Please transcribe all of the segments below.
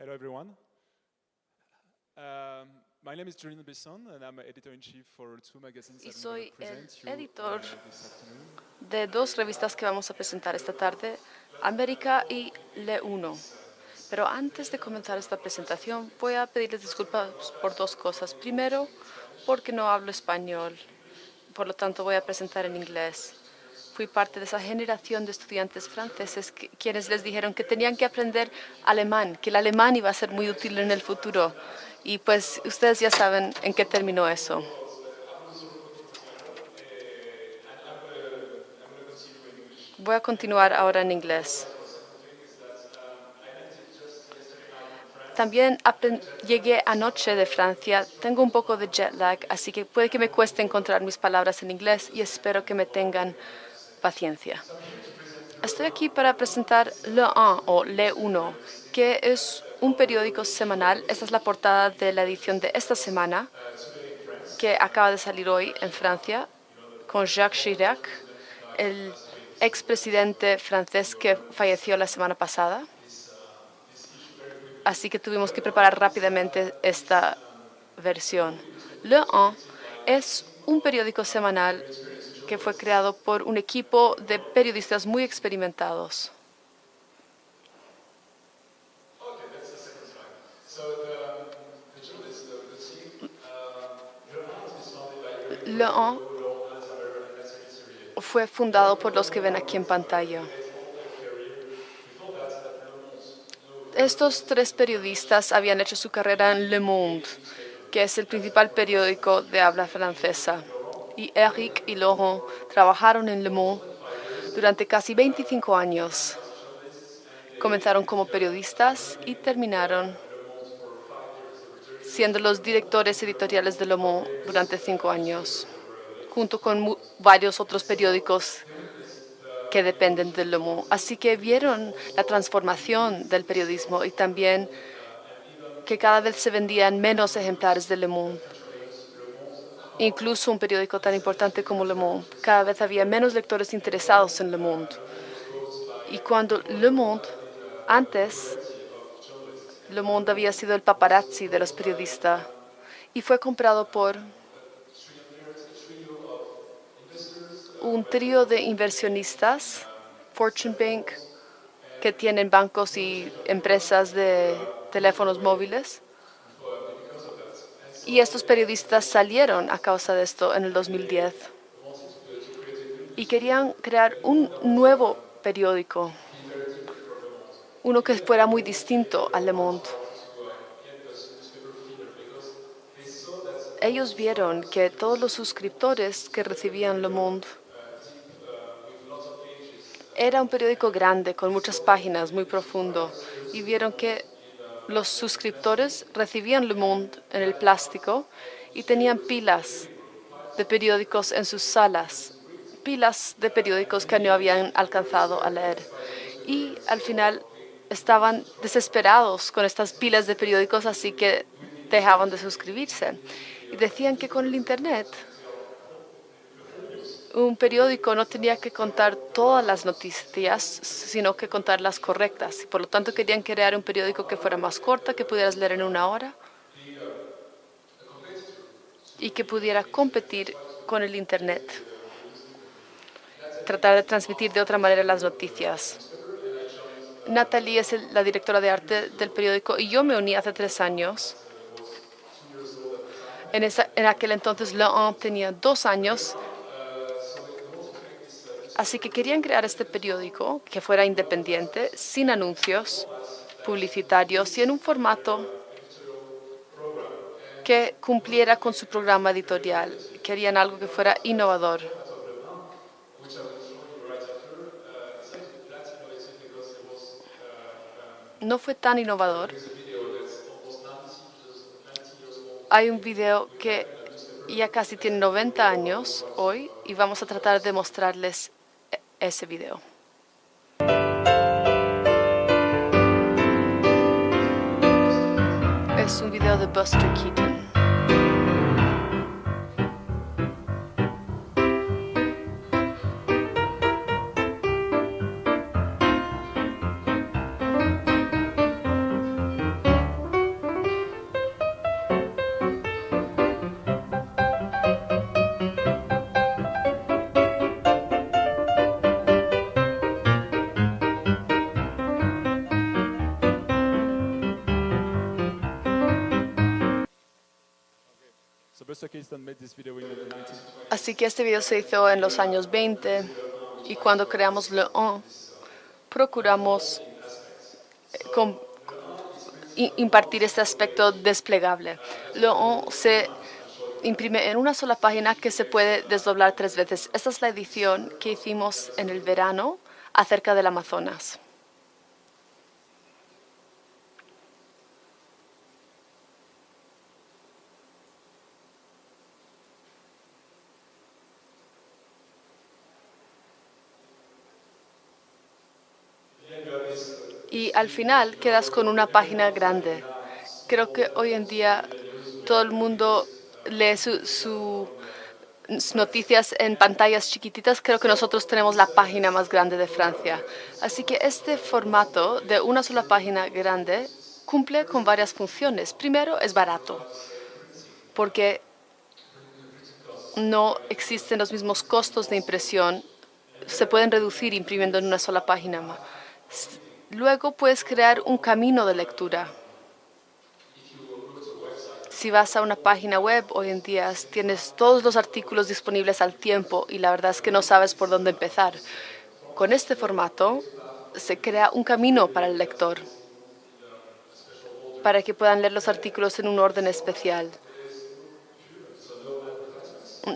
Hello everyone. My name is Julian Besson and I'm editor-in-chief for two magazines Y that I'm soy going to el present you editor this afternoon. de dos revistas que vamos a presentar esta tarde, América y Le Uno. Pero antes de comenzar esta presentación, voy a pedirles disculpas por dos cosas. Primero, porque no hablo español, por lo tanto voy a presentar en inglés. Fui parte de esa generación de estudiantes franceses quienes les dijeron que tenían que aprender alemán, que el alemán iba a ser muy útil en el futuro. Y pues ustedes ya saben en qué terminó eso. Voy a continuar ahora en inglés. También llegué anoche de Francia. Tengo un poco de jet lag, así que puede que me cueste encontrar mis palabras en inglés y espero que me tengan paciencia. Estoy aquí para presentar Le 1 o Le 1, que es un periódico semanal. Esta es la portada de la edición de esta semana, que acaba de salir hoy en Francia, con Jacques Chirac, el expresidente francés que falleció la semana pasada. Así que tuvimos que preparar rápidamente esta versión. Le 1 es un periódico semanal que fue creado por un equipo de periodistas muy experimentados. Le 1 fue fundado por los que ven aquí en pantalla. Estos tres periodistas habían hecho su carrera en Le Monde, que es el principal periódico de habla francesa. Y Eric y Laurent trabajaron en Le Monde durante casi 25 años. Comenzaron como periodistas y terminaron siendo los directores editoriales de Le Monde durante 5 años, junto con varios otros periódicos que dependen de Le Monde. Así que vieron la transformación del periodismo y también que cada vez se vendían menos ejemplares de Le Monde. Incluso un periódico tan importante como Le Monde, cada vez había menos lectores interesados en Le Monde. Y cuando Le Monde, antes, Le Monde había sido el paparazzi de los periodistas y fue comprado por un trío de inversionistas, Fortune Bank, que tienen bancos y empresas de teléfonos móviles. Y estos periodistas salieron a causa de esto en el 2010 y querían crear un nuevo periódico, uno que fuera muy distinto al Le Monde. Ellos vieron que todos los suscriptores que recibían Le Monde era un periódico grande, con muchas páginas, muy profundo, y vieron que los suscriptores recibían Le Monde en el plástico y tenían pilas de periódicos en sus salas, pilas de periódicos que no habían alcanzado a leer. Y al final estaban desesperados con estas pilas de periódicos, así que dejaban de suscribirse. Y decían que con el Internet un periódico no tenía que contar todas las noticias, sino que contar las correctas. Y por lo tanto querían crear un periódico que fuera más corto, que pudieras leer en una hora y que pudiera competir con el Internet. Tratar de transmitir de otra manera las noticias. Natalie es la directora de arte del periódico y yo me uní hace 3 años. En aquel entonces, Le 1 tenía 2 años. Así que querían crear este periódico que fuera independiente, sin anuncios publicitarios y en un formato que cumpliera con su programa editorial. Querían algo que fuera innovador. No fue tan innovador. Hay un video que ya casi tiene 90 años hoy y vamos a tratar de mostrarles ese video. Es un video de Buster Keaton. Así que este video se hizo en los años 20 y cuando creamos Le 1 procuramos impartir este aspecto desplegable. Le 1 se imprime en una sola página que se puede desdoblar 3 veces. Esta es la edición que hicimos en el verano acerca del Amazonas. Y al final quedas con una página grande. Creo que hoy en día todo el mundo lee sus noticias en pantallas chiquititas. Creo que nosotros tenemos la página más grande de Francia. Así que este formato de una sola página grande cumple con varias funciones. Primero, es barato, porque no existen los mismos costos de impresión. Se pueden reducir imprimiendo en una sola página. Luego puedes crear un camino de lectura. Si vas a una página web, hoy en día tienes todos los artículos disponibles al tiempo y la verdad es que no sabes por dónde empezar. Con este formato se crea un camino para el lector, para que puedan leer los artículos en un orden especial.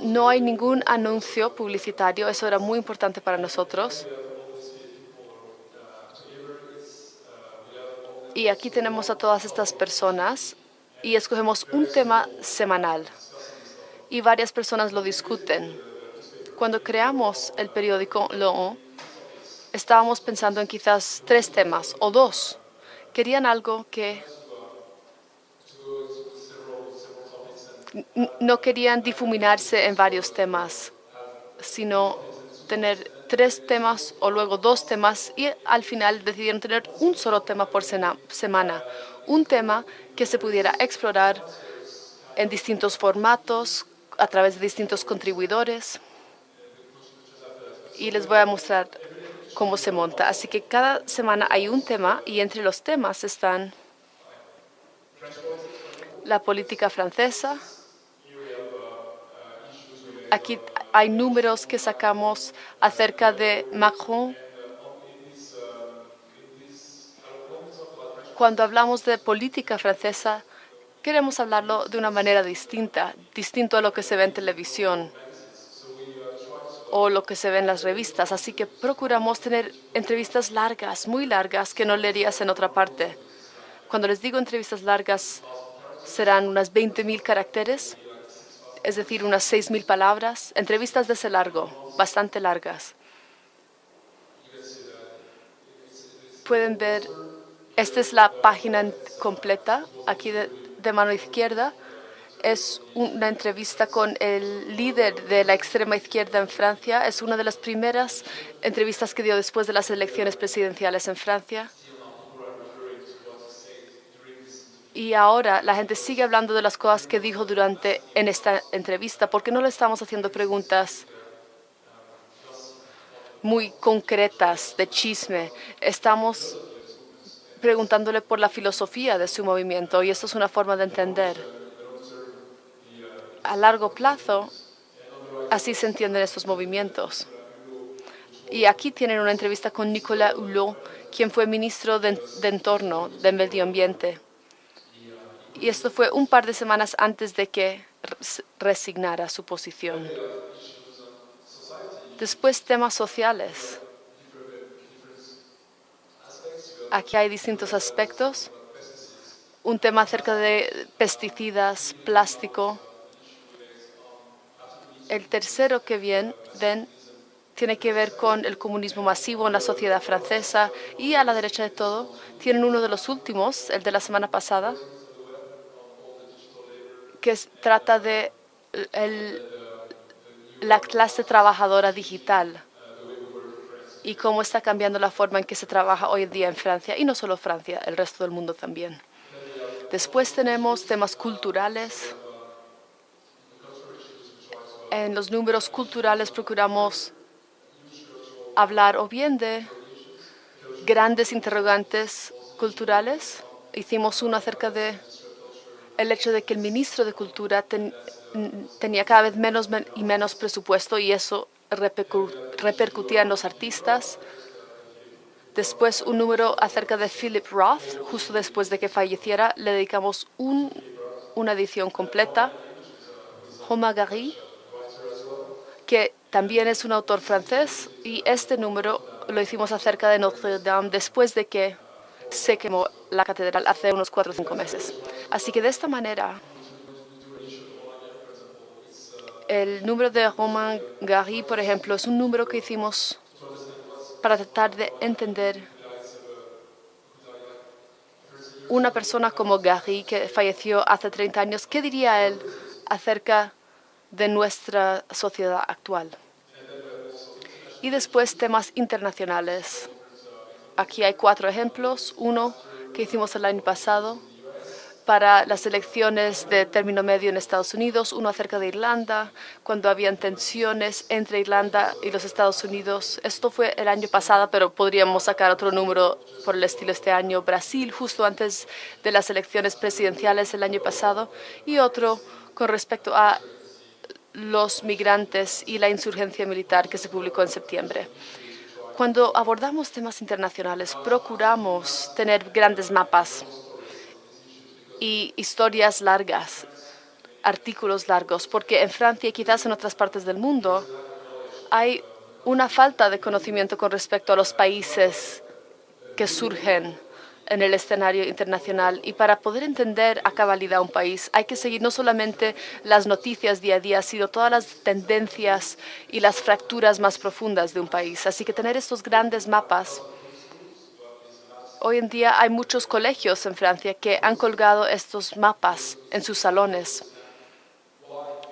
No hay ningún anuncio publicitario, eso era muy importante para nosotros. Y aquí tenemos a todas estas personas y escogemos un tema semanal. Y varias personas lo discuten. Cuando creamos el periódico Le 1, estábamos pensando en quizás 3 temas o 2. Querían algo que no querían difuminarse en varios temas, sino tener 3 temas o luego 2 temas y al final decidieron tener un solo tema por semana. Un tema que se pudiera explorar en distintos formatos, a través de distintos contribuidores. Y les voy a mostrar cómo se monta. Así que cada semana hay un tema y entre los temas están la política francesa. Aquí hay números que sacamos acerca de Macron. Cuando hablamos de política francesa, queremos hablarlo de una manera distinto a lo que se ve en televisión o lo que se ve en las revistas. Así que procuramos tener entrevistas largas, muy largas, que no leerías en otra parte. Cuando les digo entrevistas largas, serán unas 20.000 caracteres, es decir, unas 6.000 palabras. Entrevistas de ese largo, bastante largas. Pueden ver, esta es la página completa, aquí de mano izquierda. Es una entrevista con el líder de la extrema izquierda en Francia. Es una de las primeras entrevistas que dio después de las elecciones presidenciales en Francia. Y ahora la gente sigue hablando de las cosas que dijo en esta entrevista, porque no le estamos haciendo preguntas muy concretas de chisme. Estamos preguntándole por la filosofía de su movimiento y esto es una forma de entender. A largo plazo, así se entienden estos movimientos. Y aquí tienen una entrevista con Nicolas Hulot, quien fue ministro de Entorno, de Medio Ambiente. Y esto fue un par de semanas antes de que resignara su posición. Después, temas sociales. Aquí hay distintos aspectos. Un tema acerca de pesticidas, plástico. El tercero que ven tiene que ver con el comunismo masivo en la sociedad francesa. Y a la derecha de todo, tienen uno de los últimos, el de la semana pasada, que trata de la clase trabajadora digital y cómo está cambiando la forma en que se trabaja hoy en día en Francia, y no solo Francia, el resto del mundo también. Después tenemos temas culturales. En los números culturales procuramos hablar o bien de grandes interrogantes culturales. Hicimos uno acerca de el hecho de que el ministro de Cultura tenía cada vez menos y menos presupuesto y eso repercutía en los artistas. Después, un número acerca de Philip Roth, justo después de que falleciera, le dedicamos una edición completa. Romain Gary, que también es un autor francés, y este número lo hicimos acerca de Notre Dame después de que se quemó la catedral hace unos 4 o 5 meses. Así que de esta manera, el número de Romain Gary, por ejemplo, es un número que hicimos para tratar de entender una persona como Gary, que falleció hace 30 años, ¿qué diría él acerca de nuestra sociedad actual? Y después temas internacionales. Aquí hay 4 ejemplos. Uno que hicimos el año pasado para las elecciones de término medio en Estados Unidos, uno acerca de Irlanda, cuando habían tensiones entre Irlanda y los Estados Unidos. Esto fue el año pasado, pero podríamos sacar otro número por el estilo este año. Brasil, justo antes de las elecciones presidenciales el año pasado, y otro con respecto a los migrantes y la insurgencia militar que se publicó en septiembre. Cuando abordamos temas internacionales, procuramos tener grandes mapas y historias largas, artículos largos, porque en Francia y quizás en otras partes del mundo hay una falta de conocimiento con respecto a los países que surgen en el escenario internacional. Y para poder entender a cabalidad un país hay que seguir no solamente las noticias día a día, sino todas las tendencias y las fracturas más profundas de un país. Así que tener estos grandes mapas. Hoy en día hay muchos colegios en Francia que han colgado estos mapas en sus salones,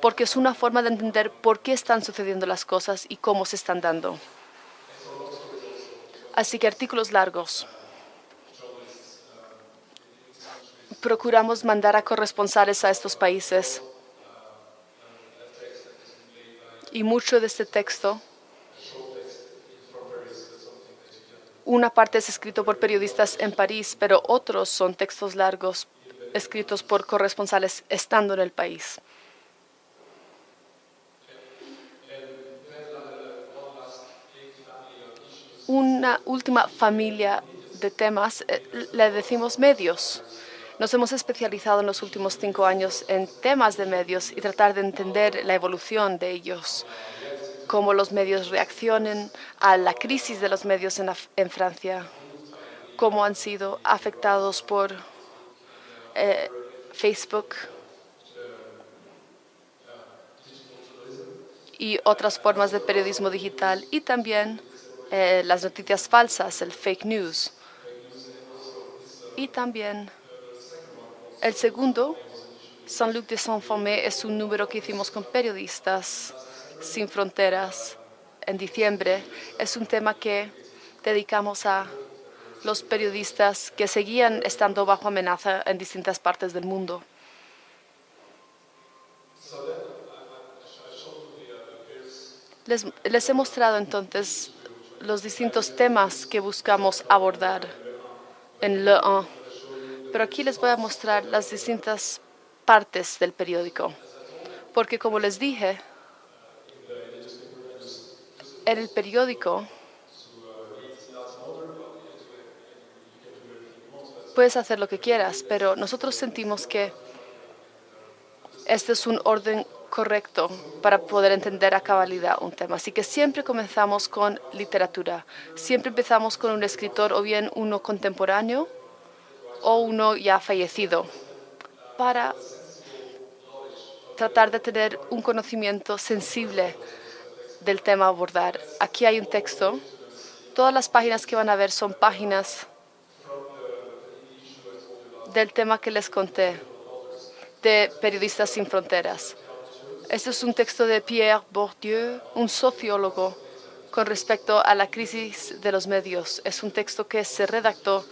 porque es una forma de entender por qué están sucediendo las cosas y cómo se están dando. Así que artículos largos. Procuramos mandar a corresponsales a estos países. Y mucho de este texto, una parte es escrito por periodistas en París, pero otros son textos largos escritos por corresponsales estando en el país. Una última familia de temas, le decimos medios. Nos hemos especializado en los últimos 5 años en temas de medios y tratar de entender la evolución de ellos, cómo los medios reaccionan a la crisis de los medios en Francia, cómo han sido afectados por Facebook y otras formas de periodismo digital, y también las noticias falsas, el fake news. Y también el segundo, Saint-Luc de Saint-Formé, es un número que hicimos con Periodistas Sin Fronteras en diciembre. Es un tema que dedicamos a los periodistas que seguían estando bajo amenaza en distintas partes del mundo. Les he mostrado entonces los distintos temas que buscamos abordar en Le 1, pero aquí les voy a mostrar las distintas partes del periódico, porque como les dije, en el periódico puedes hacer lo que quieras, pero nosotros sentimos que este es un orden correcto para poder entender a cabalidad un tema. Así que siempre comenzamos con literatura. Siempre empezamos con un escritor, o bien uno contemporáneo o uno ya fallecido, para tratar de tener un conocimiento sensible del tema a abordar. Aquí hay un texto. Todas las páginas que van a ver son páginas del tema que les conté, de Periodistas Sin Fronteras. Este es un texto de Pierre Bourdieu, un sociólogo, con respecto a la crisis de los medios. Es un texto que se redactó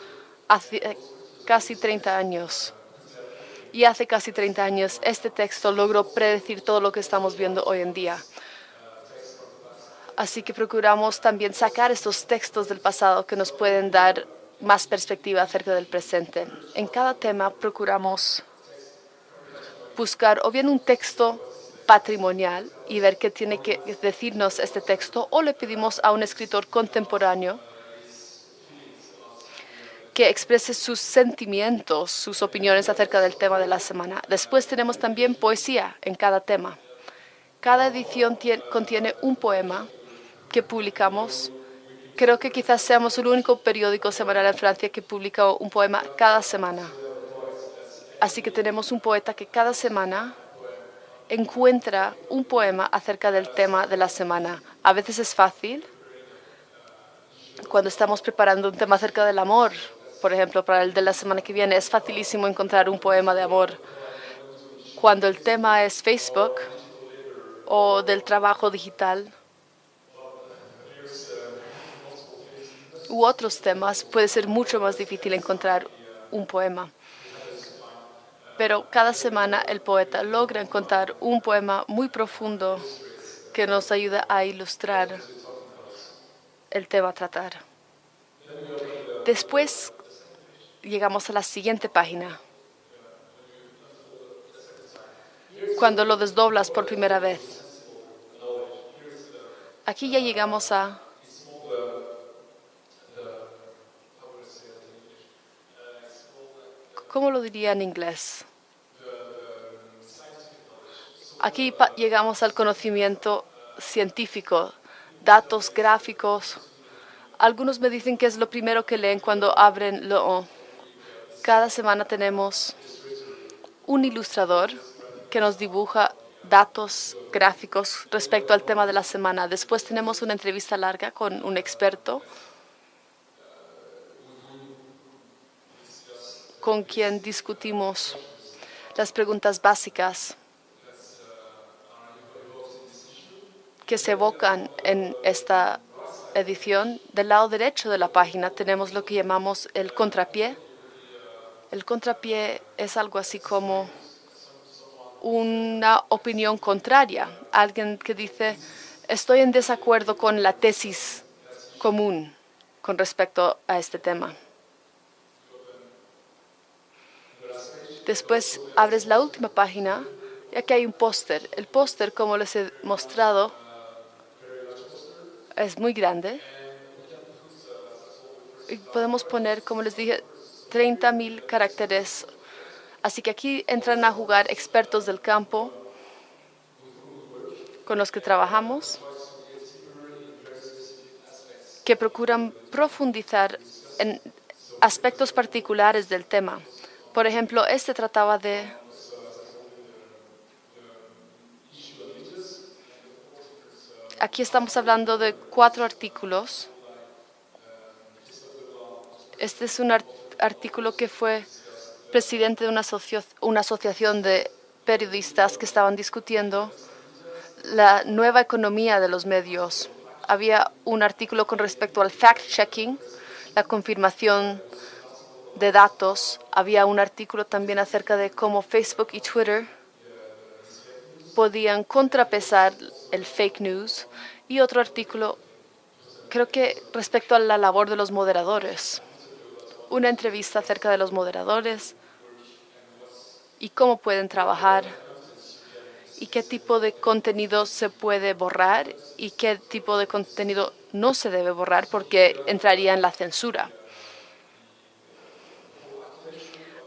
hace casi 30 años. Y hace casi 30 años este texto logró predecir todo lo que estamos viendo hoy en día. Así que procuramos también sacar estos textos del pasado que nos pueden dar más perspectiva acerca del presente. En cada tema procuramos buscar o bien un texto patrimonial y ver qué tiene que decirnos este texto, o le pedimos a un escritor contemporáneo que exprese sus sentimientos, sus opiniones acerca del tema de la semana. Después tenemos también poesía en cada tema. Cada edición contiene un poema que publicamos. Creo que quizás seamos el único periódico semanal en Francia que publica un poema cada semana. Así que tenemos un poeta que cada semana encuentra un poema acerca del tema de la semana. A veces es fácil cuando estamos preparando un tema acerca del amor. Por ejemplo, para el de la semana que viene es facilísimo encontrar un poema de amor. Cuando el tema es Facebook o del trabajo digital u otros temas, puede ser mucho más difícil encontrar un poema. Pero cada semana el poeta logra encontrar un poema muy profundo que nos ayuda a ilustrar el tema a tratar. Después llegamos a la siguiente página. Cuando lo desdoblas por primera vez. Aquí ya llegamos a ¿cómo lo diría en inglés? Aquí llegamos al conocimiento científico, datos gráficos. Algunos me dicen que es lo primero que leen cuando abren lo. Cada semana tenemos un ilustrador que nos dibuja datos gráficos respecto al tema de la semana. Después tenemos una entrevista larga con un experto con quien discutimos las preguntas básicas que se evocan en esta edición. Del lado derecho de la página tenemos lo que llamamos el contrapié. El contrapié es algo así como una opinión contraria. Alguien que dice, estoy en desacuerdo con la tesis común con respecto a este tema. Después abres la última página y aquí hay un póster. El póster, como les he mostrado, es muy grande. Y podemos poner, como les dije, 30,000 caracteres. Así que aquí entran a jugar expertos del campo con los que trabajamos, que procuran profundizar en aspectos particulares del tema. Por ejemplo, este trataba de aquí estamos hablando de 4 artículos. Este es un artículo que fue presidente de una asociación de periodistas que estaban discutiendo la nueva economía de los medios. Había un artículo con respecto al fact-checking, la confirmación de datos. Había un artículo también acerca de cómo Facebook y Twitter podían contrapesar el fake news. Y otro artículo, creo que respecto a la labor de los moderadores. Una entrevista acerca de los moderadores y cómo pueden trabajar y qué tipo de contenido se puede borrar y qué tipo de contenido no se debe borrar porque entraría en la censura.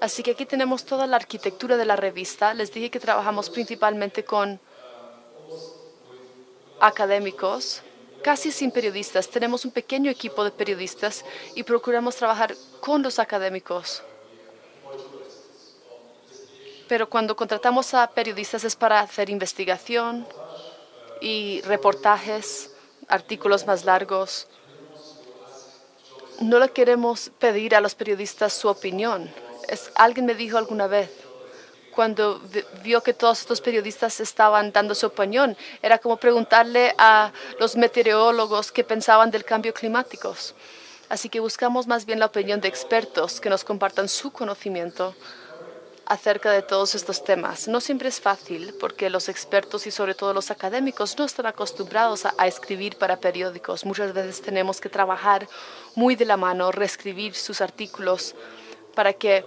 Así que aquí tenemos toda la arquitectura de la revista. Les dije que trabajamos principalmente con académicos, casi sin periodistas. Tenemos un pequeño equipo de periodistas y procuramos trabajar con los académicos. Pero cuando contratamos a periodistas es para hacer investigación y reportajes, artículos más largos. No le queremos pedir a los periodistas su opinión. Alguien me dijo alguna vez, cuando vio que todos estos periodistas estaban dando su opinión, era como preguntarle a los meteorólogos qué pensaban del cambio climático. Así que buscamos más bien la opinión de expertos que nos compartan su conocimiento acerca de todos estos temas. No siempre es fácil porque los expertos y sobre todo los académicos no están acostumbrados a escribir para periódicos. Muchas veces tenemos que trabajar muy de la mano, reescribir sus artículos para que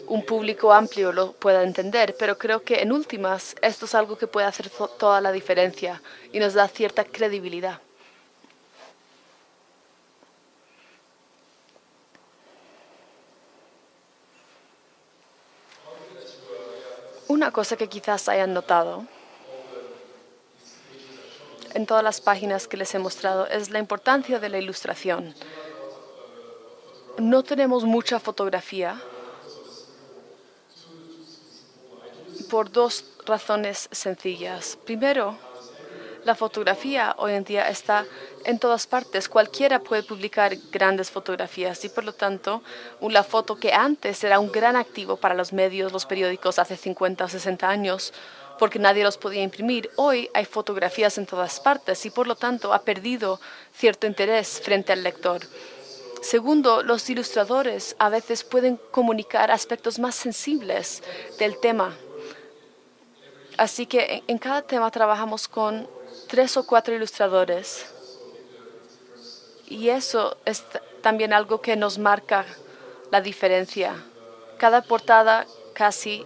un público amplio lo pueda entender, pero creo que en últimas esto es algo que puede hacer toda la diferencia y nos da cierta credibilidad. Una cosa que quizás hayan notado en todas las páginas que les he mostrado es la importancia de la ilustración. No tenemos mucha fotografía por dos razones sencillas. Primero, la fotografía hoy en día está en todas partes. Cualquiera puede publicar grandes fotografías y, por lo tanto, la foto que antes era un gran activo para los medios, los periódicos, hace 50 o 60 años, porque nadie los podía imprimir. Hoy hay fotografías en todas partes y, por lo tanto, ha perdido cierto interés frente al lector. Segundo, los ilustradores a veces pueden comunicar aspectos más sensibles del tema. Así que en cada tema trabajamos con 3 o 4 ilustradores. Y eso es también algo que nos marca la diferencia. Cada portada casi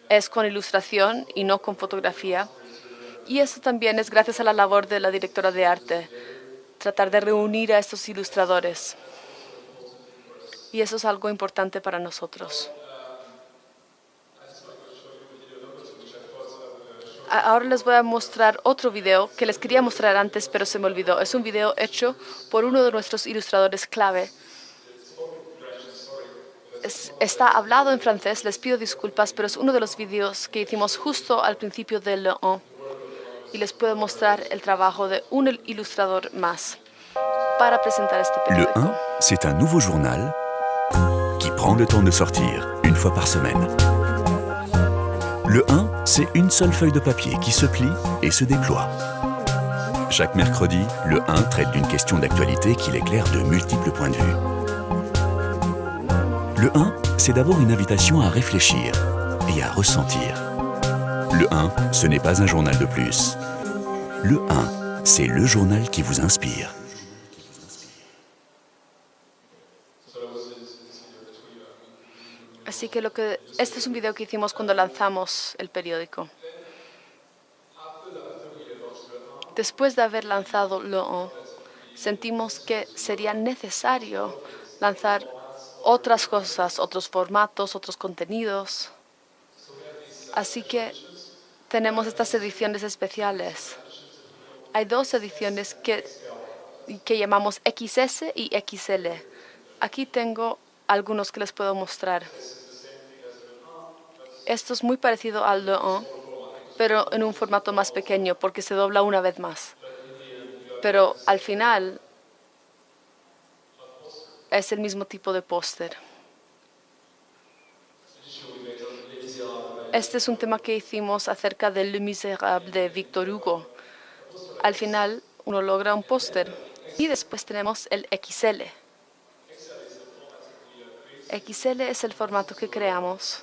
es con ilustración y no con fotografía. Y eso también es gracias a la labor de la directora de arte, tratar de reunir a estos ilustradores. Y eso es algo importante para nosotros. Ahora les voy a mostrar otro video que les quería mostrar antes, pero se me olvidó. Es un video hecho por uno de nuestros ilustradores clave. Está hablado en francés, les pido disculpas, pero es uno de los videos que hicimos justo al principio de Le 1. Y les puedo mostrar el trabajo de un ilustrador más para presentar este Le periódico. 1, c'est un nouveau journal qui prend le temps de sortir une fois par semaine. Le 1, c'est une seule feuille de papier qui se plie et se déploie. Chaque mercredi, le 1 traite d'une question d'actualité qui l'éclaire de multiples points de vue. Le 1, c'est d'abord une invitation à réfléchir et à ressentir. Le 1, ce n'est pas un journal de plus. Le 1, c'est le journal qui vous inspire. Así que este es un video que hicimos cuando lanzamos el periódico. Después de haber lanzado Le 1, sentimos que sería necesario lanzar otras cosas, otros formatos, otros contenidos. Así que tenemos estas ediciones especiales. Hay 2 ediciones que llamamos XS y XL. Aquí tengo algunos que les puedo mostrar. Esto es muy parecido al Le 1, pero en un formato más pequeño porque se dobla una vez más. Pero al final es el mismo tipo de póster. Este es un tema que hicimos acerca de Le Misérable de Victor Hugo. Al final uno logra un póster y después tenemos el XL. XL es el formato que creamos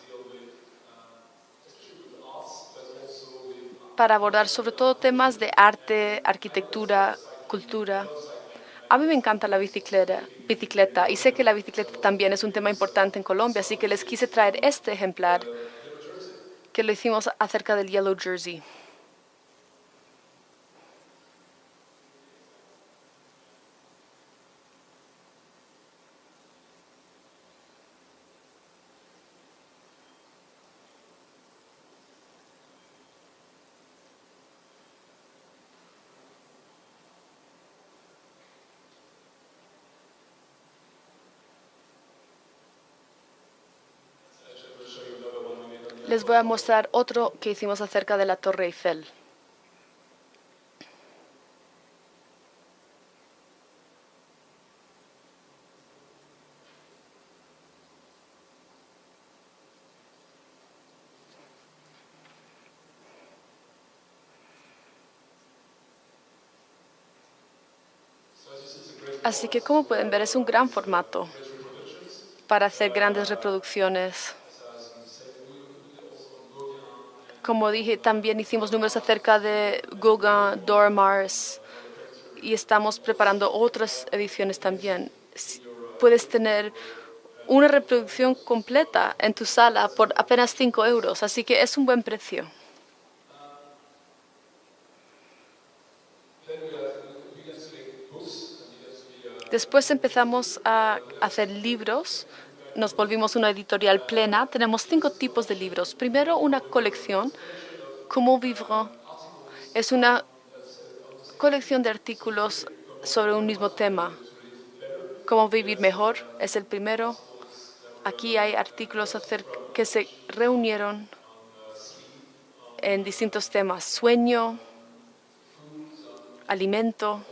para abordar sobre todo temas de arte, arquitectura, cultura. A mí me encanta la bicicleta y sé que la bicicleta también es un tema importante en Colombia, así que les quise traer este ejemplar que lo hicimos acerca del Yellow Jersey. Les voy a mostrar otro que hicimos acerca de la Torre Eiffel. Así que, como pueden ver, es un gran formato para hacer grandes reproducciones. Como dije, también hicimos números acerca de Gauguin, Dora Maar y estamos preparando otras ediciones también. Puedes tener una reproducción completa en tu sala por apenas 5 euros, así que es un buen precio. Después empezamos a hacer libros. Nos volvimos una editorial plena. Tenemos 5 tipos de libros. Primero, una colección, Comment vivre. Es una colección de artículos sobre un mismo tema. Cómo vivir mejor es el primero. Aquí hay artículos que se reunieron en distintos temas. Sueño, alimento,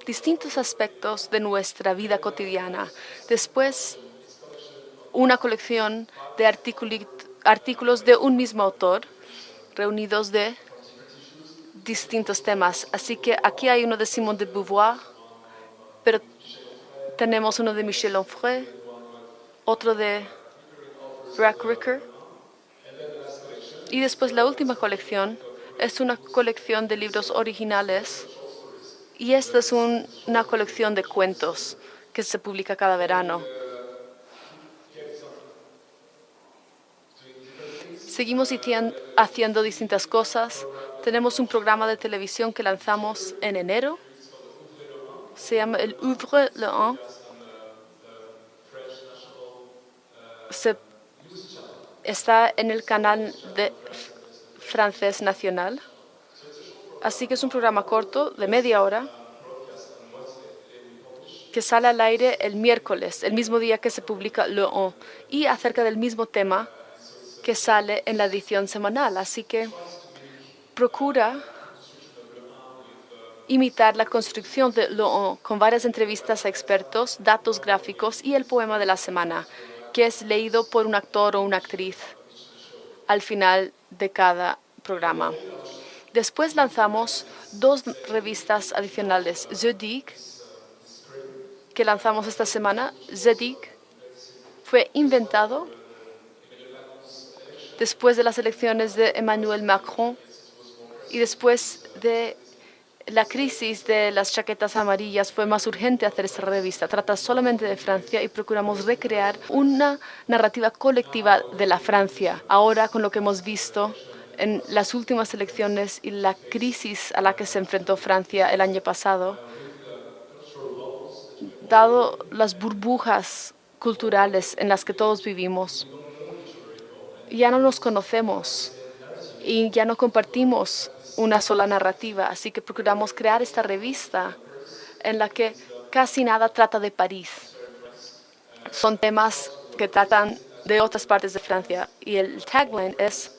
distintos aspectos de nuestra vida cotidiana. Después, una colección de artículos de un mismo autor, reunidos de distintos temas. Así que aquí hay uno de Simone de Beauvoir, pero tenemos uno de Michel Onfray, otro de Brack Ricker. Y después la última colección es una colección de libros originales. Y esta es una colección de cuentos que se publica cada verano. Seguimos haciendo distintas cosas. Tenemos un programa de televisión que lanzamos en enero. Se llama el Ouvre le 1. Está en el canal francés nacional. Así que es un programa corto de media hora que sale al aire el miércoles, el mismo día que se publica Le 1, y acerca del mismo tema que sale en la edición semanal. Así que procura imitar la construcción de Le 1 con varias entrevistas a expertos, datos gráficos y el poema de la semana, que es leído por un actor o una actriz al final de cada programa. Después lanzamos 2 revistas adicionales. Zadig, que lanzamos esta semana. Zadig fue inventado después de las elecciones de Emmanuel Macron y después de la crisis de las chaquetas amarillas. Fue más urgente hacer esta revista. Trata solamente de Francia y procuramos recrear una narrativa colectiva de la Francia. Ahora, con lo que hemos visto en las últimas elecciones y la crisis a la que se enfrentó Francia el año pasado, dado las burbujas culturales en las que todos vivimos, ya no nos conocemos y ya no compartimos una sola narrativa. Así que procuramos crear esta revista en la que casi nada trata de París. Son temas que tratan de otras partes de Francia y el tagline es: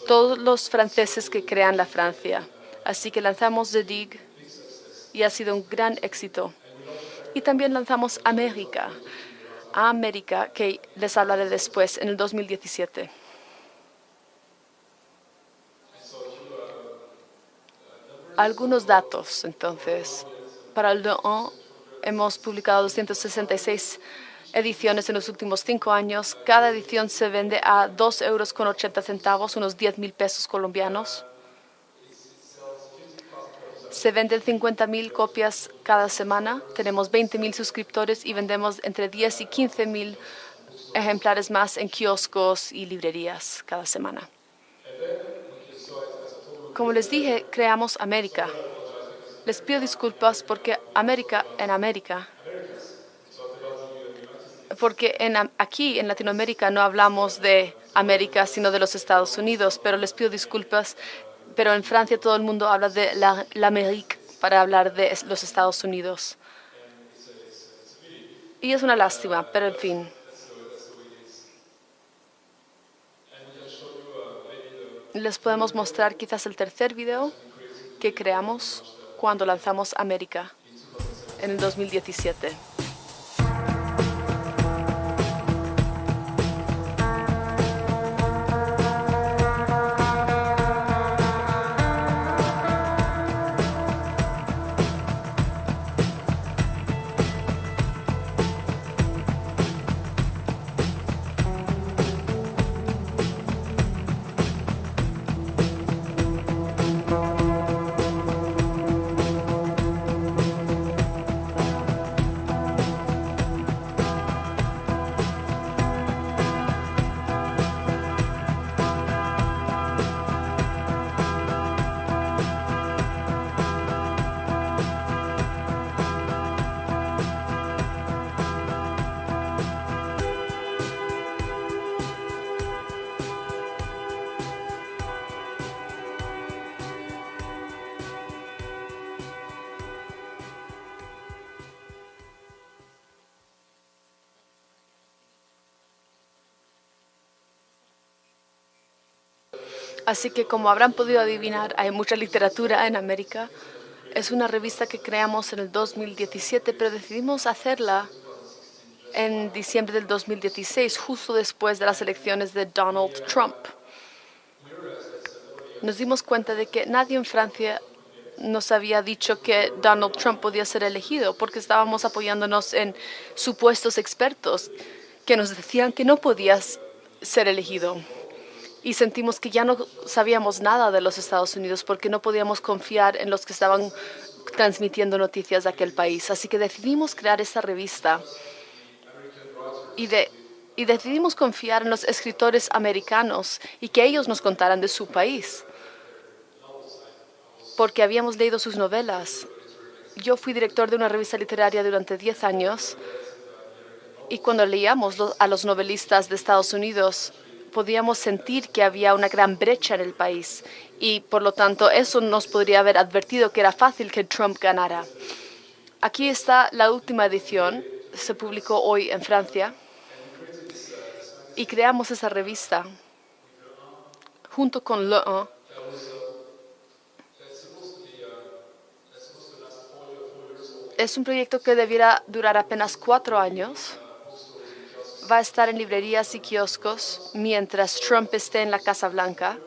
todos los franceses que crean la Francia. Así que lanzamos Zadig y ha sido un gran éxito. Y también lanzamos América, que les hablaré después, en el 2017. Algunos datos, entonces. Para el Le 1 hemos publicado 266 ediciones en los últimos 5 años. Cada edición se vende a 2,80 euros, unos 10.000 pesos colombianos. Se venden 50.000 copias cada semana. Tenemos 20.000 suscriptores y vendemos entre 10 y 15.000 ejemplares más en kioscos y librerías cada semana. Como les dije, creamos América. Les pido disculpas porque aquí en Latinoamérica no hablamos de América, sino de los Estados Unidos, pero les pido disculpas. Pero en Francia todo el mundo habla de l'Amérique para hablar de los Estados Unidos. Y es una lástima, pero en fin. Les podemos mostrar quizás el tercer video que creamos cuando lanzamos América en el 2017. Así que, como habrán podido adivinar, hay mucha literatura en América. Es una revista que creamos en el 2017, pero decidimos hacerla en diciembre del 2016, justo después de las elecciones de Donald Trump. Nos dimos cuenta de que nadie en Francia nos había dicho que Donald Trump podía ser elegido, porque estábamos apoyándonos en supuestos expertos que nos decían que no podías ser elegido. Y sentimos que ya no sabíamos nada de los Estados Unidos porque no podíamos confiar en los que estaban transmitiendo noticias de aquel país. Así que decidimos crear esta revista y decidimos confiar en los escritores americanos y que ellos nos contaran de su país, porque habíamos leído sus novelas. Yo fui director de una revista literaria durante 10 años y cuando leíamos a los novelistas de Estados Unidos, podíamos sentir que había una gran brecha en el país y, por lo tanto, eso nos podría haber advertido que era fácil que Trump ganara. Aquí está la última edición. Se publicó hoy en Francia y creamos esa revista junto con Le 1. Es un proyecto que debiera durar apenas 4 años. Va a estar en librerías y kioscos mientras Trump esté en la Casa Blanca.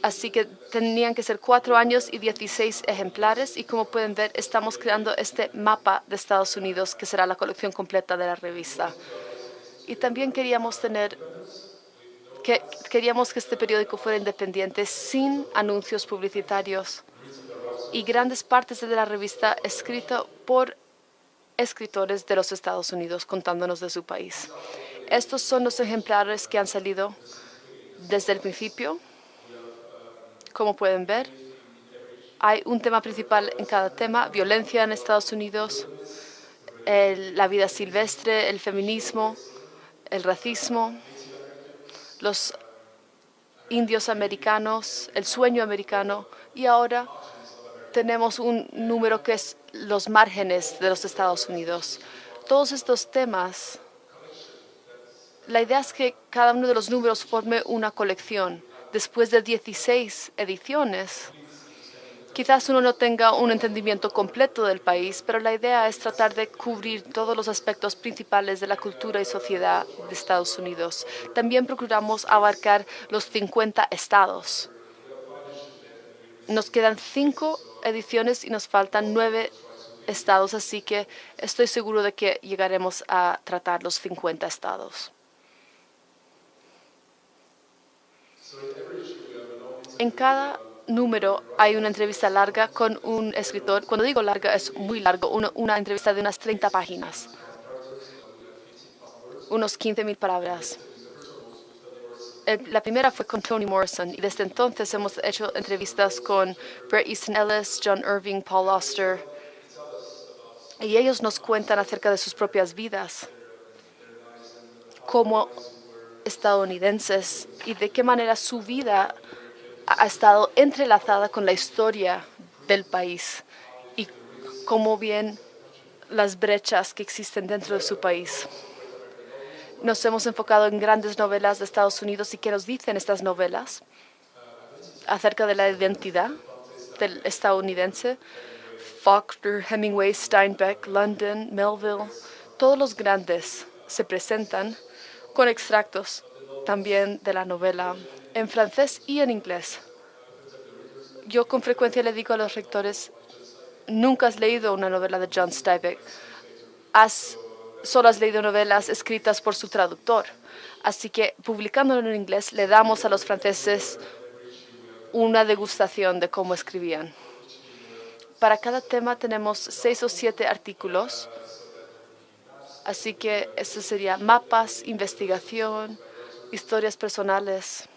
Así que tenían que ser 4 años y 16 ejemplares. Y como pueden ver, estamos creando este mapa de Estados Unidos, que será la colección completa de la revista. Y también queríamos que este periódico fuera independiente, sin anuncios publicitarios. Y grandes partes de la revista escrita por escritores de los Estados Unidos contándonos de su país. Estos son los ejemplares que han salido desde el principio. Como pueden ver, hay un tema principal en cada tema: violencia en Estados Unidos, la vida silvestre, el feminismo, el racismo, los indios americanos, el sueño americano, y ahora tenemos un número que es los márgenes de los Estados Unidos. Todos estos temas, la idea es que cada uno de los números forme una colección. Después de 16 ediciones, quizás uno no tenga un entendimiento completo del país, pero la idea es tratar de cubrir todos los aspectos principales de la cultura y sociedad de Estados Unidos. También procuramos abarcar los 50 estados. Nos quedan 5 ediciones y nos faltan 9 estados, así que estoy seguro de que llegaremos a tratar los 50 estados. En cada número hay una entrevista larga con un escritor. Cuando digo larga, es muy largo, una entrevista de unas 30 páginas, unos 15,000 palabras. La primera fue con Toni Morrison y desde entonces hemos hecho entrevistas con Bret Easton Ellis, John Irving, Paul Auster, y ellos nos cuentan acerca de sus propias vidas como estadounidenses y de qué manera su vida ha estado entrelazada con la historia del país y cómo ven las brechas que existen dentro de su país. Nos hemos enfocado en grandes novelas de Estados Unidos y qué nos dicen estas novelas acerca de la identidad del estadounidense. Faulkner, Hemingway, Steinbeck, London, Melville, todos los grandes se presentan con extractos también de la novela en francés y en inglés. Yo con frecuencia le digo a los lectores: nunca has leído una novela de John Steinbeck. Solo has leído novelas escritas por su traductor. Así que, publicándolo en inglés, le damos a los franceses una degustación de cómo escribían. Para cada tema tenemos 6 o 7 artículos. Así que eso sería mapas, investigación, historias personales.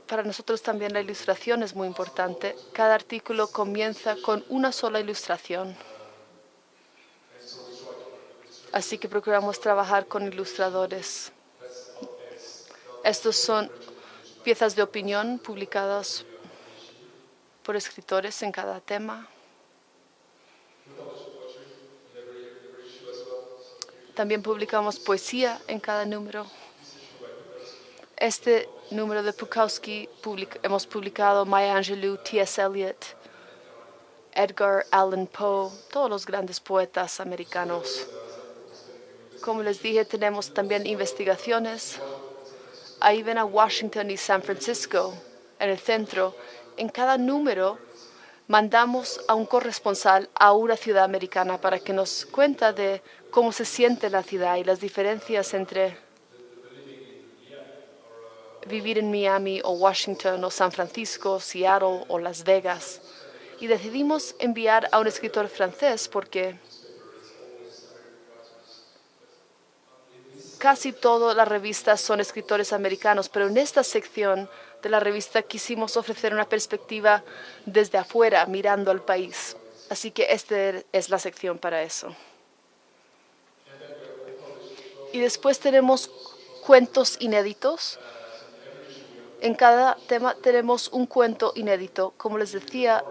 Para nosotros también la ilustración es muy importante. Cada artículo comienza con una sola ilustración. Así que procuramos trabajar con ilustradores. Estos son piezas de opinión publicadas por escritores en cada tema. También publicamos poesía en cada número. Este número de Bukowski hemos publicado Maya Angelou, T.S. Eliot, Edgar Allan Poe, todos los grandes poetas americanos. Como les dije, tenemos también investigaciones. Ahí ven a Washington y San Francisco en el centro. En cada número mandamos a un corresponsal a una ciudad americana para que nos cuente de cómo se siente la ciudad y las diferencias entre vivir en Miami o Washington o San Francisco, Seattle o Las Vegas. Y decidimos enviar a un escritor francés porque casi todas las revistas son escritores americanos, pero en esta sección de la revista quisimos ofrecer una perspectiva desde afuera, mirando al país. Así que esta es la sección para eso. Y después tenemos cuentos inéditos. En cada tema tenemos un cuento inédito. Como les decía,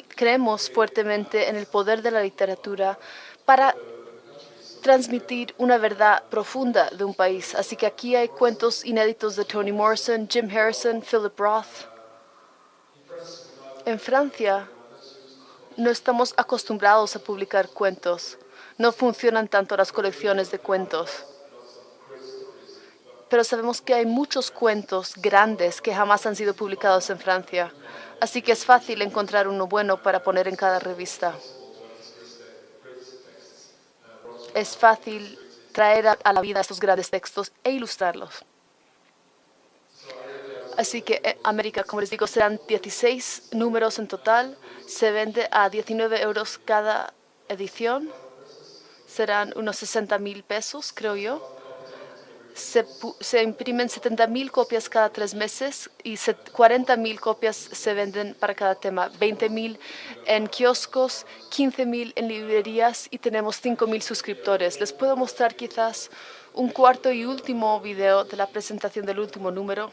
creemos fuertemente en el poder de la literatura para transmitir una verdad profunda de un país. Así que aquí hay cuentos inéditos de Toni Morrison, Jim Harrison, Philip Roth. En Francia no estamos acostumbrados a publicar cuentos. No funcionan tanto las colecciones de cuentos. Pero sabemos que hay muchos cuentos grandes que jamás han sido publicados en Francia. Así que es fácil encontrar uno bueno para poner en cada revista. Es fácil traer a la vida estos grandes textos e ilustrarlos. Así que América, como les digo, serán 16 números en total. Se vende a 19 euros cada edición. Serán unos 60,000 pesos, creo yo. Se imprimen 70,000 copias cada 3 meses y 40,000 copias se venden para cada tema. 20,000 en kioscos, 15,000 en librerías y tenemos 5,000 suscriptores. Les puedo mostrar quizás un cuarto y último video de la presentación del último número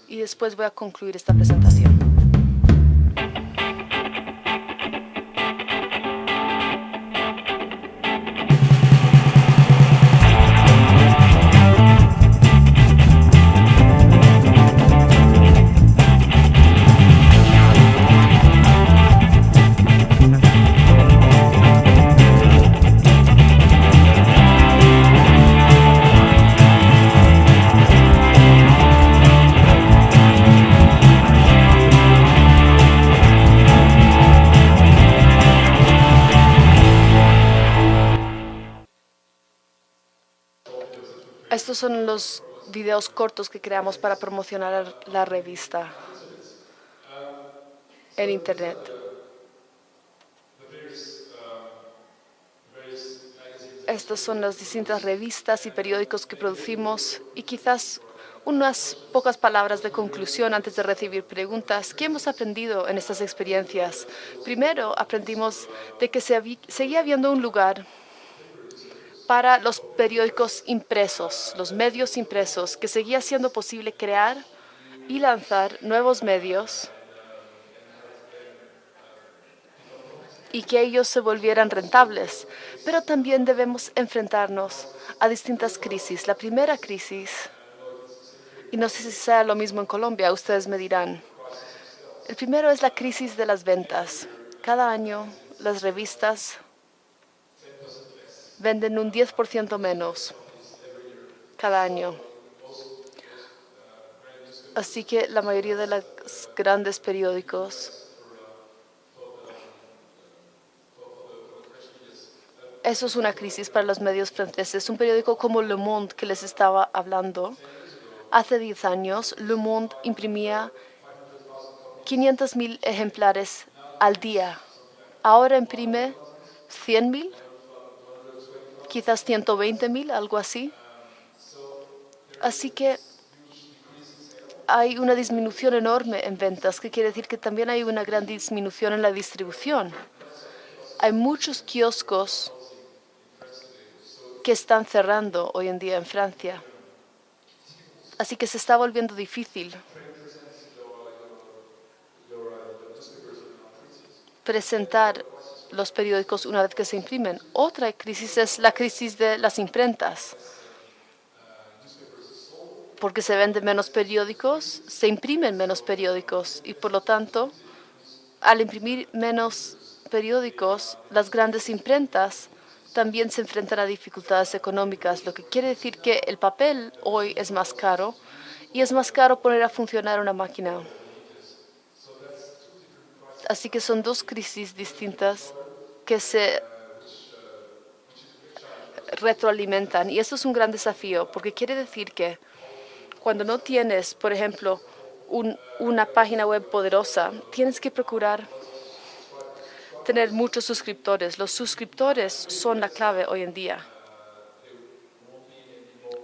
y después voy a concluir esta presentación. Estos son los videos cortos que creamos para promocionar la revista en Internet. Estas son las distintas revistas y periódicos que producimos y quizás unas pocas palabras de conclusión antes de recibir preguntas. ¿Qué hemos aprendido en estas experiencias? Primero, aprendimos de que seguía habiendo un lugar para los periódicos impresos, los medios impresos, que seguía siendo posible crear y lanzar nuevos medios y que ellos se volvieran rentables. Pero también debemos enfrentarnos a distintas crisis. La primera crisis, y no sé si sea lo mismo en Colombia, ustedes me dirán. El primero es la crisis de las ventas. Cada año las revistas venden un 10% menos cada año. Así que la mayoría de los grandes periódicos, eso es una crisis para los medios franceses. Un periódico como Le Monde, que les estaba hablando, hace 10 años, Le Monde imprimía 500,000 ejemplares al día. Ahora imprime 100,000. Quizás 120,000, algo así. Así que hay una disminución enorme en ventas, que quiere decir que también hay una gran disminución en la distribución. Hay muchos kioscos que están cerrando hoy en día en Francia. Así que se está volviendo difícil presentar los periódicos una vez que se imprimen. Otra crisis es la crisis de las imprentas. Porque se venden menos periódicos, se imprimen menos periódicos y por lo tanto, al imprimir menos periódicos, las grandes imprentas también se enfrentan a dificultades económicas, lo que quiere decir que el papel hoy es más caro y es más caro poner a funcionar una máquina. Así que son dos crisis distintas que se retroalimentan y eso es un gran desafío porque quiere decir que cuando no tienes, por ejemplo, una página web poderosa, tienes que procurar tener muchos suscriptores. Los suscriptores son la clave hoy en día.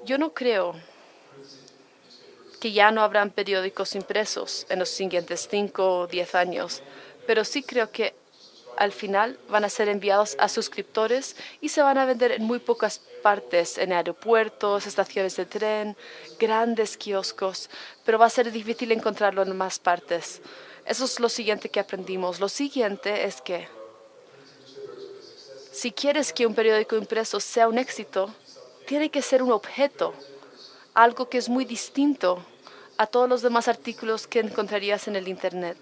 Yo no creo que ya no habrán periódicos impresos en los siguientes 5 o 10 años, pero sí creo que al final van a ser enviados a suscriptores y se van a vender en muy pocas partes, en aeropuertos, estaciones de tren, grandes kioscos, pero va a ser difícil encontrarlo en más partes. Eso es lo siguiente que aprendimos. Lo siguiente es que si quieres que un periódico impreso sea un éxito, tiene que ser un objeto, algo que es muy distinto a todos los demás artículos que encontrarías en el Internet,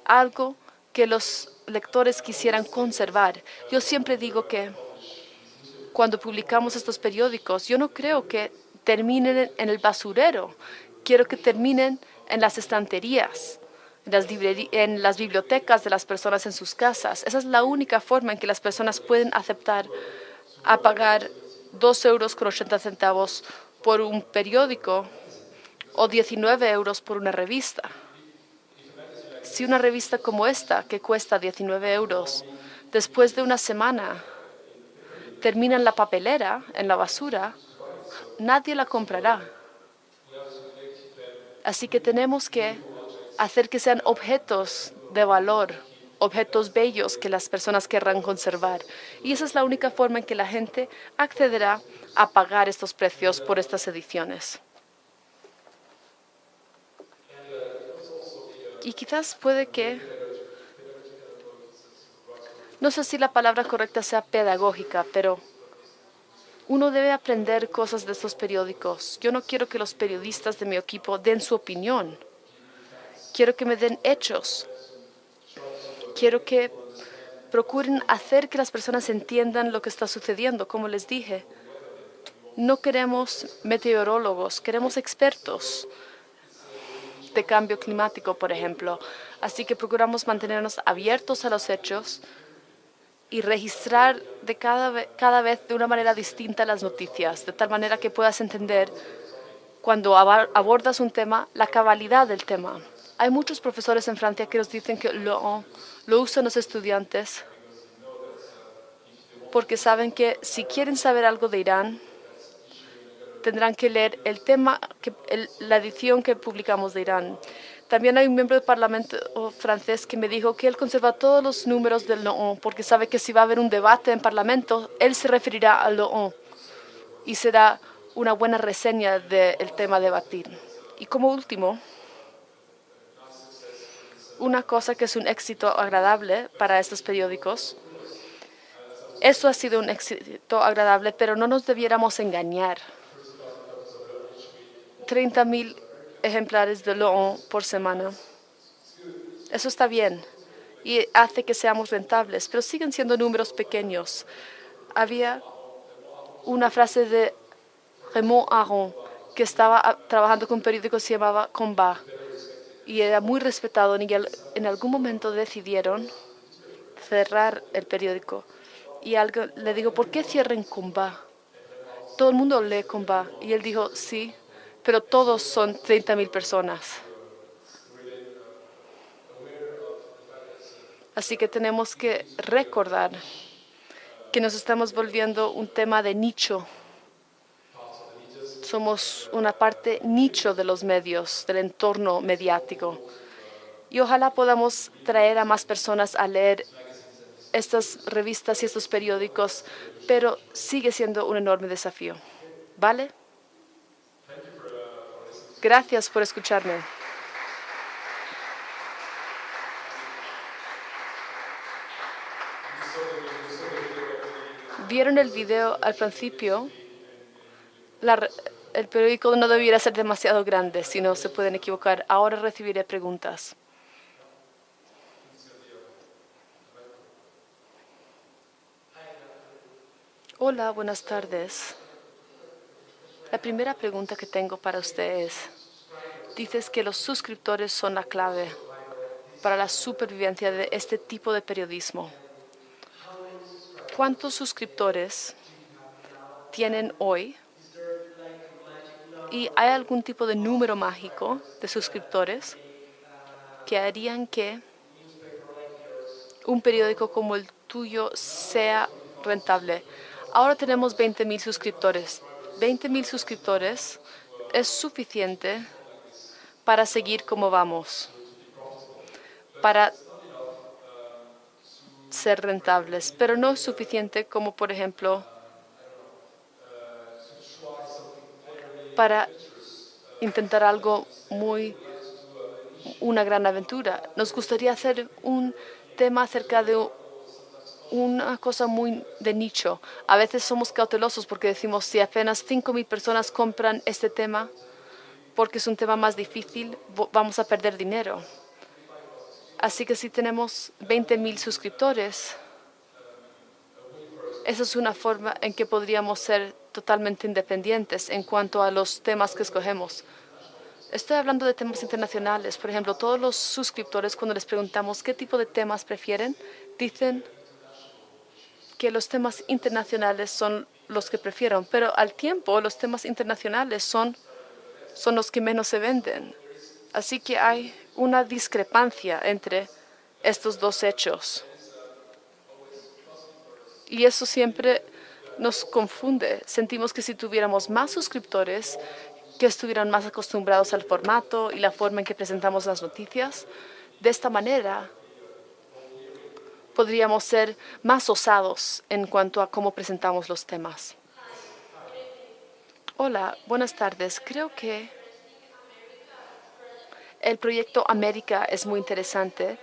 algo que los lectores quisieran conservar. Yo siempre digo que cuando publicamos estos periódicos, yo no creo que terminen en el basurero, quiero que terminen en las estanterías, en las bibliotecas de las personas en sus casas. Esa es la única forma en que las personas pueden aceptar a pagar 2,80 € por un periódico o 19 € por una revista. Si una revista como esta, que cuesta 19 €, después de una semana termina en la papelera, en la basura, nadie la comprará. Así que tenemos que hacer que sean objetos de valor, objetos bellos que las personas querrán conservar. Y esa es la única forma en que la gente accederá a pagar estos precios por estas ediciones. Y quizás puede que, no sé si la palabra correcta sea pedagógica, pero uno debe aprender cosas de estos periódicos. Yo no quiero que los periodistas de mi equipo den su opinión. Quiero que me den hechos. Quiero que procuren hacer que las personas entiendan lo que está sucediendo. Como les dije, no queremos meteorólogos, queremos expertos de cambio climático, por ejemplo. Así que procuramos mantenernos abiertos a los hechos y registrar de cada vez de una manera distinta las noticias, de tal manera que puedas entender cuando abordas un tema, la cabalidad del tema. Hay muchos profesores en Francia que nos dicen que lo usan los estudiantes porque saben que si quieren saber algo de Irán, tendrán que leer el tema, la edición que publicamos de Irán. También hay un miembro del Parlamento francés que me dijo que él conserva todos los números del Le porque sabe que si va a haber un debate en Parlamento, él se referirá al Le y será una buena reseña del tema a debatir. Y como último, una cosa que es un éxito agradable para estos periódicos, esto ha sido un éxito agradable, pero no nos debiéramos engañar. 30,000 ejemplares de Le por semana. Eso está bien y hace que seamos rentables, pero siguen siendo números pequeños. Había una frase de Raymond Aron, que estaba trabajando con un periódico que se llamaba Combat y era muy respetado. En algún momento decidieron cerrar el periódico y alguien le dijo, ¿por qué cierren Combat? Todo el mundo lee Combat. Y él dijo, sí, pero todos son 30,000 personas. Así que tenemos que recordar que nos estamos volviendo un tema de nicho. Somos una parte nicho de los medios, del entorno mediático. Y ojalá podamos traer a más personas a leer estas revistas y estos periódicos, pero sigue siendo un enorme desafío. ¿Vale? Gracias por escucharme. vieron el video al principio, el periódico no debiera ser demasiado grande, si no se pueden equivocar. Ahora recibiré preguntas. Hola, buenas tardes. La primera pregunta que tengo para usted es, dices que los suscriptores son la clave para la supervivencia de este tipo de periodismo. ¿Cuántos suscriptores tienen hoy? ¿Y hay algún tipo de número mágico de suscriptores que harían que un periódico como el tuyo sea rentable? Ahora tenemos 20,000 suscriptores. 20,000 suscriptores es suficiente para seguir como vamos, para ser rentables, pero no es suficiente como, por ejemplo, para intentar algo una gran aventura. Nos gustaría hacer un tema acerca de una cosa muy de nicho. A veces somos cautelosos porque decimos, si apenas 5,000 personas compran este tema, porque es un tema más difícil, vamos a perder dinero. Así que si tenemos 20,000 suscriptores, esa es una forma en que podríamos ser totalmente independientes en cuanto a los temas que escogemos. Estoy hablando de temas internacionales. Por ejemplo, todos los suscriptores, cuando les preguntamos qué tipo de temas prefieren, dicen que los temas internacionales son los que prefieren, pero al tiempo los temas internacionales son los que menos se venden. Así que hay una discrepancia entre estos dos hechos. Y eso siempre nos confunde. Sentimos que si tuviéramos más suscriptores que estuvieran más acostumbrados al formato y la forma en que presentamos las noticias, de esta manera podríamos ser más osados en cuanto a cómo presentamos los temas. Hola, buenas tardes. Creo que el proyecto América es muy interesante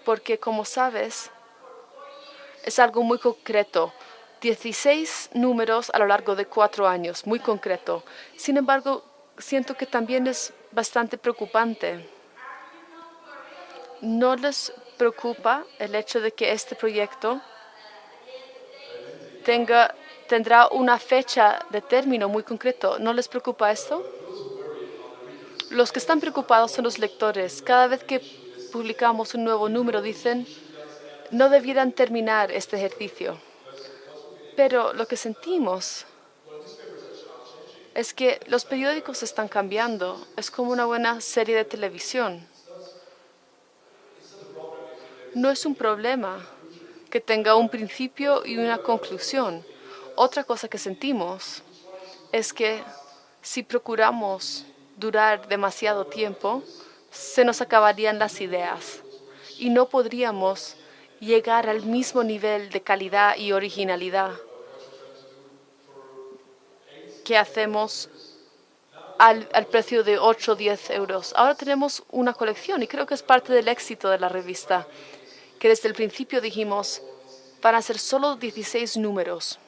porque, como sabes, es algo muy concreto. 16 números a lo largo de 4 años, muy concreto. Sin embargo, siento que también es bastante preocupante. ¿No les preocupa el hecho de que este proyecto tendrá una fecha de término muy concreto? ¿No les preocupa esto? Los que están preocupados son los lectores. Cada vez que publicamos un nuevo número dicen, no debieran terminar este ejercicio. Pero lo que sentimos es que los periódicos están cambiando. Es como una buena serie de televisión. No es un problema que tenga un principio y una conclusión. Otra cosa que sentimos es que si procuramos durar demasiado tiempo, se nos acabarían las ideas y no podríamos llegar al mismo nivel de calidad y originalidad que hacemos al precio de 8 o 10 euros. Ahora tenemos una colección y creo que es parte del éxito de la revista, que desde el principio dijimos, van a ser solo 16 números,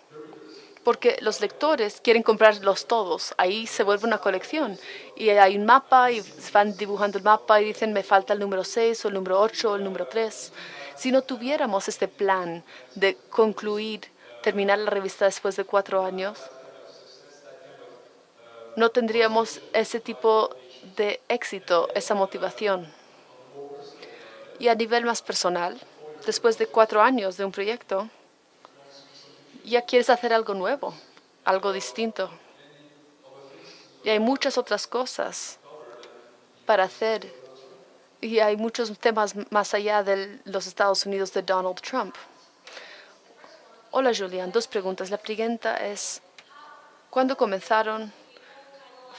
porque los lectores quieren comprarlos todos. Ahí se vuelve una colección y hay un mapa y van dibujando el mapa y dicen, me falta el número 6 o el número 8 o el número 3. Si no tuviéramos este plan de terminar la revista después de 4 años, no tendríamos ese tipo de éxito, esa motivación. Y a nivel más personal, después de 4 años de un proyecto, ya quieres hacer algo nuevo, algo distinto. Y hay muchas otras cosas para hacer. Y hay muchos temas más allá de los Estados Unidos de Donald Trump. Hola, Julian. 2 preguntas. La primera es, ¿cuándo comenzaron?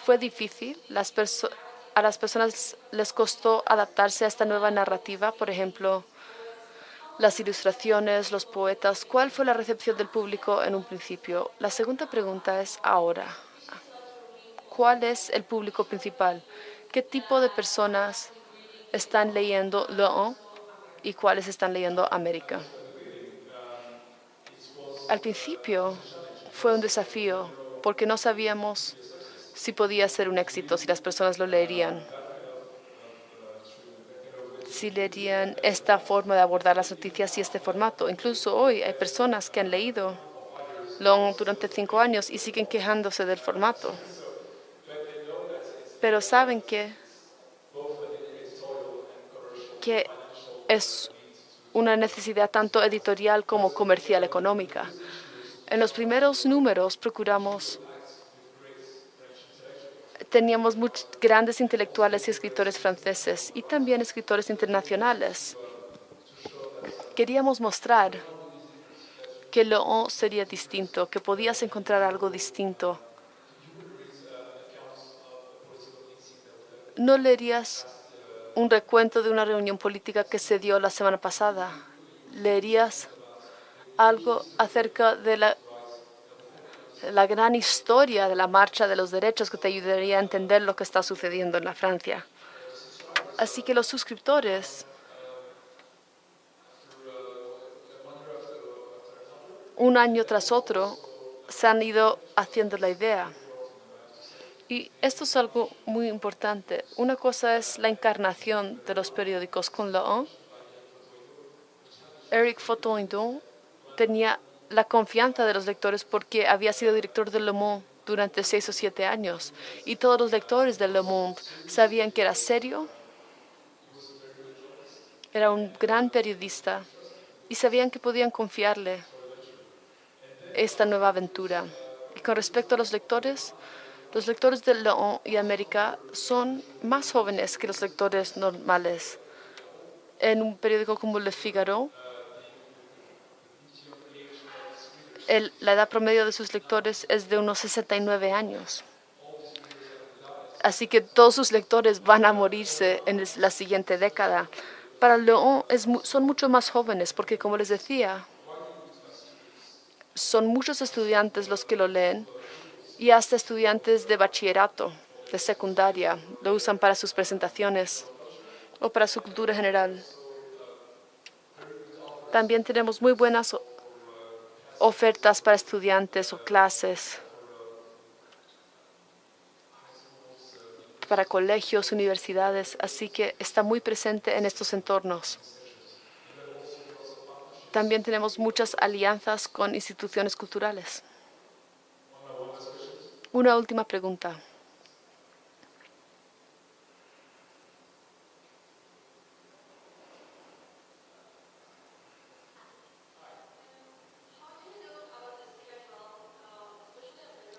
¿Fue difícil? ¿A las personas les costó adaptarse a esta nueva narrativa? Por ejemplo, las ilustraciones, los poetas. ¿Cuál fue la recepción del público en un principio? La segunda pregunta es ahora. ¿Cuál es el público principal? ¿Qué tipo de personas están leyendo Le 1 y cuáles están leyendo América? Al principio fue un desafío porque no sabíamos si podía ser un éxito, si las personas lo leerían, si leerían esta forma de abordar las noticias y este formato. Incluso hoy hay personas que han leído durante 5 años y siguen quejándose del formato. Pero saben que es una necesidad tanto editorial como comercial económica. En los primeros números teníamos muchos grandes intelectuales y escritores franceses y también escritores internacionales. Queríamos mostrar que lo sería distinto, que podías encontrar algo distinto. No leerías un recuento de una reunión política que se dio la semana pasada. Leerías algo acerca de la gran historia de la marcha de los derechos que te ayudaría a entender lo que está sucediendo en la Francia. Así que los suscriptores, un año tras otro, se han ido haciendo la idea. Y esto es algo muy importante. Una cosa es la encarnación de los periódicos con Le 1. Eric Fotoindon tenía la confianza de los lectores porque había sido director de Le Monde durante 6 o 7 años. Y todos los lectores de Le Monde sabían que era serio, era un gran periodista y sabían que podían confiarle esta nueva aventura. Y con respecto a los lectores de Le Monde y América son más jóvenes que los lectores normales. En un periódico como Le Figaro, la edad promedio de sus lectores es de unos 69 años. Así que todos sus lectores van a morirse en la siguiente década. Para Le Monde son mucho más jóvenes porque, como les decía, son muchos estudiantes los que lo leen y hasta estudiantes de bachillerato, de secundaria, lo usan para sus presentaciones o para su cultura general. También tenemos muy buenas ofertas para estudiantes o clases, para colegios, universidades, así que está muy presente en estos entornos. También tenemos muchas alianzas con instituciones culturales. Una última pregunta.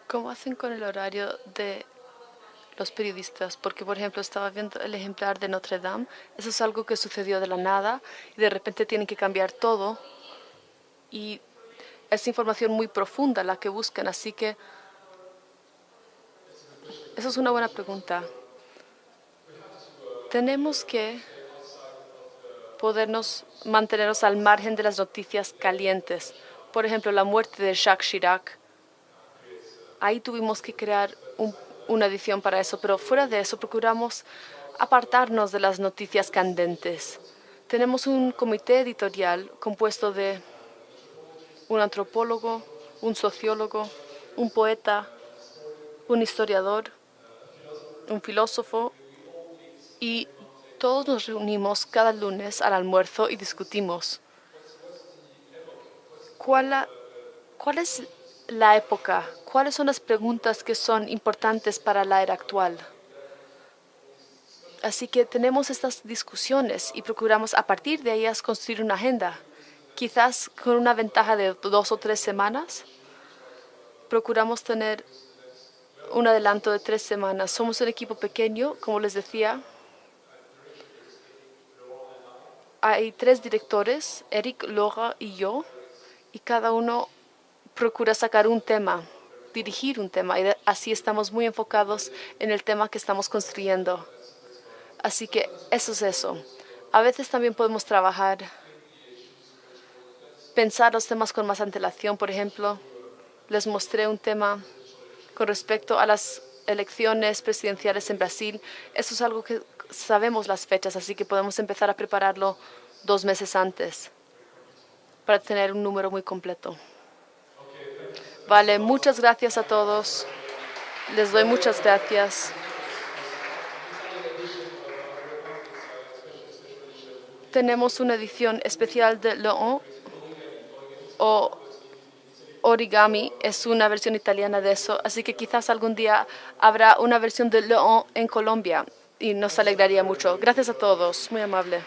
¿Cómo hacen con el horario de los periodistas? Porque, por ejemplo, estaba viendo el ejemplar de Notre Dame. Eso es algo que sucedió de la nada y de repente tienen que cambiar todo. Y es información muy profunda la que buscan. Así que eso es una buena pregunta. Tenemos que mantenernos al margen de las noticias calientes. Por ejemplo, la muerte de Jacques Chirac. Ahí tuvimos que crear una edición para eso, pero fuera de eso procuramos apartarnos de las noticias candentes. Tenemos un comité editorial compuesto de un antropólogo, un sociólogo, un poeta, un historiador, un filósofo, y todos nos reunimos cada lunes al almuerzo y discutimos cuál es la época, cuáles son las preguntas que son importantes para la era actual. Así que tenemos estas discusiones y procuramos a partir de ellas construir una agenda. Quizás con una ventaja de 2 o 3 semanas, procuramos tener un adelanto de 3 semanas. Somos un equipo pequeño, como les decía. Hay 3 directores, Eric, Laura y yo, y cada uno procura sacar un tema, dirigir un tema, y así estamos muy enfocados en el tema que estamos construyendo. Así que eso es eso. A veces también podemos pensar los temas con más antelación. Por ejemplo, les mostré un tema con respecto a las elecciones presidenciales en Brasil. Eso es algo que sabemos las fechas, así que podemos empezar a prepararlo 2 meses antes para tener un número muy completo. Vale, muchas gracias a todos. Les doy muchas gracias. Tenemos una edición especial de Le 1 o origami, es una versión italiana de eso, así que quizás algún día habrá una versión de Le 1 en Colombia y nos alegraría mucho. Gracias a todos, muy amable.